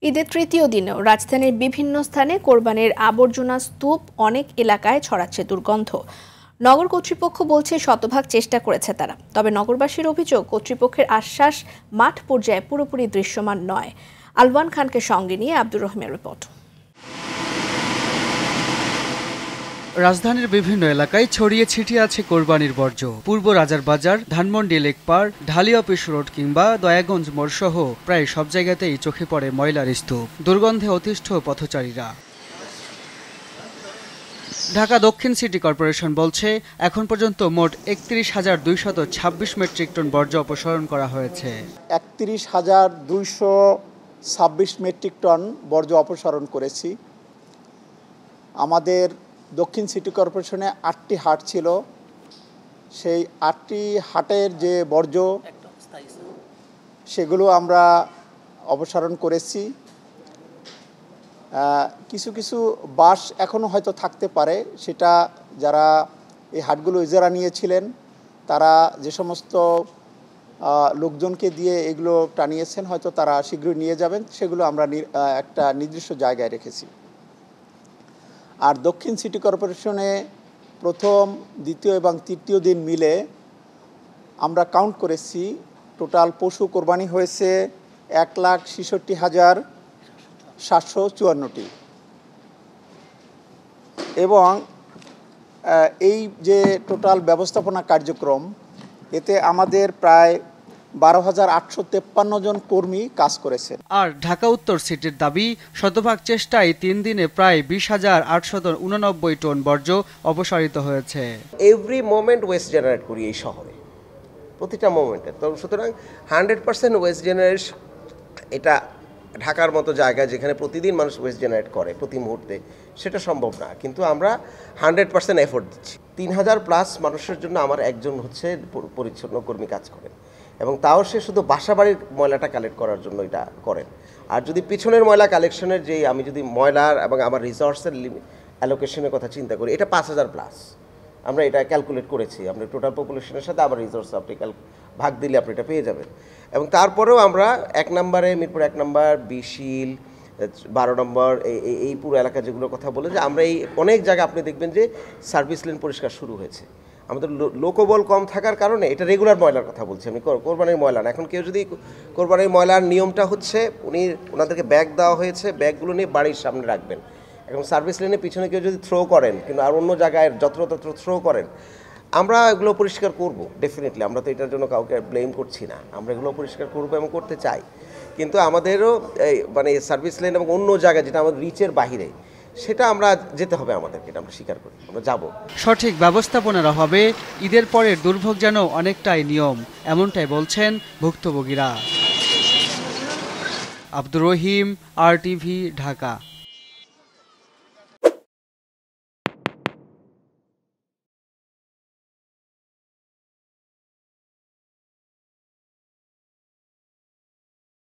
ঈদের তৃতীয় দিনেও রাজধানীর বিভিন্ন স্থানে কোরবানির আবর্জনা স্তূপ অনেক এলাকায় ছড়াচ্ছে দুর্গন্ধ। নগর কর্তৃপক্ষ বলছে শতভাগ চেষ্টা করেছে তারা, তবে নগরবাসীর অভিযোগ কর্তৃপক্ষের আশ্বাস মাঠ পর্যায়ে পুরোপুরি দৃশ্যমান নয়। আলওয়ান খানকে সঙ্গে নিয়ে আব্দুর রহিমের রিপোর্ট। রাজধানীর বিভিন্ন এলাকায় ছড়িয়ে ছিটিয়ে আছে কোরবানির বর্জ্য। পূর্ব রাজার বাজার, ধানমন্ডি লেকপার, ঢালি অফিস রোড কিংবা দয়াগঞ্জ মোড় সহ প্রায় সব জায়গাতেই চোখে পড়ে ময়লার স্তূপ। দুর্গন্ধে অতিষ্ঠ পথচারীরা। ঢাকা দক্ষিণ সিটি কর্পোরেশন বলছে এখন পর্যন্ত মোট ৩১,২২৬ মেট্রিক টন বর্জ্য অপসারণ করা হয়েছে। ৩১,২২৬ মেট্রিক টন বর্জ্য অপসারণ করেছি। আমাদের দক্ষিণ সিটি কর্পোরেশনে ৮টি হাট ছিল, সেই ৮টি হাটের যে বর্জ্য সেগুলো আমরা অপসারণ করেছি। কিছু কিছু বাস এখনও হয়তো থাকতে পারে, সেটা যারা এই হাটগুলো ইজারা নিয়েছিলেন তারা যে সমস্ত লোকজনকে দিয়ে এগুলো টানিয়েছেন হয়তো তারা শীঘ্রই নিয়ে যাবেন, সেগুলো আমরা একটা নির্দিষ্ট জায়গায় রেখেছি। আর দক্ষিণ সিটি কর্পোরেশনে প্রথম, দ্বিতীয় এবং তৃতীয় দিন মিলে আমরা কাউন্ট করেছি, টোটাল পশু কোরবানি হয়েছে ১,৬৬,৭৫৪টি। এবং এই যে টোটাল ব্যবস্থাপনা কার্যক্রম, এতে আমাদের প্রায় ১২,৮৫৩ জন কর্মী কাজ করেছে। আর ঢাকা উত্তর সিটির দাবি, শতভাগ চেষ্টায় ৩ দিনে প্রায় ২০,৮৮৯ টন বর্জ্য অপসারিত হয়েছে। এভরি মোমেন্ট ওয়েস্ট জেনারেট করি এই শহরে, প্রতিটা মোমেন্টে। তো সুতরাং 100% ওয়েস্ট জেনারেশন, এটা ঢাকার মতো জায়গায় যেখানে প্রতিদিন মানুষ ওয়েস্ট জেনারেট করে প্রতি মুহূর্তে, সেটা সম্ভব না, কিন্তু আমরা 100% এফোর্ট দিচ্ছি। ৩,০০০+ মানুষের জন্য আমার একজন হচ্ছে পরিচ্ছন্ন কর্মী কাজ করেন, এবং তাও সে শুধু বাসাবাড়ির ময়লাটা কালেক্ট করার জন্য এটা করেন। আর যদি পিছনের ময়লা কালেকশনের যেই আমি যদি ময়লার এবং আমার রিসোর্সের অ্যালোকেশনের কথা চিন্তা করি, এটা 5,000+। আমরা এটা ক্যালকুলেট করেছি, আমরা টোটাল পপুলেশনের সাথে আবার রিসোর্স আপনি ভাগ দিলে আপনি এটা পেয়ে যাবেন। এবং তারপরেও আমরা 1 নম্বরে মিরপুর 1 নম্বর, বিশিল, 12 নম্বর, এই পুরো এলাকা যেগুলোর কথা বলে, যে আমরা এই অনেক জায়গায় আপনি দেখবেন যে সার্ভিস লেন পরিষ্কার শুরু হয়েছে। আমাদের লোকবল কম থাকার কারণে, এটা রেগুলার ময়লার কথা বলছি আমি, কোরবানির ময়লা না। এখন কেউ যদি কোরবানির ময়লার নিয়মটা হচ্ছে ওনাদেরকে ব্যাগ দেওয়া হয়েছে, ব্যাগগুলো নিয়ে বাড়ির সামনে রাখবেন। এখন সার্ভিস লেনের পিছনে কেউ যদি থ্রো করেন, কিন্তু আর অন্য জায়গায় যত্রতত্র থ্রো করেন, আমরা এগুলো পরিষ্কার করব ডেফিনেটলি। আমরা তো এটার জন্য কাউকে ব্লেম করছি না, আমরা এগুলো পরিষ্কার করবো এবং করতে চাই। কিন্তু আমাদেরও মানে সার্ভিস লেন এবং অন্য জায়গায় যেটা আমাদের রিচের বাহিরে, সেটা আমরা যেতে হবে আমাদেরকে, এটা আমরা স্বীকার করি, আমরা যাব। সঠিক ব্যবস্থাপনার অভাবে ঈদের পরের দুর্ভোগ যেন অনেকটাই নিয়ম, এমনটাই বলছেন ভুক্তভোগীরা। আব্দুর রহিম, RTV, ঢাকা।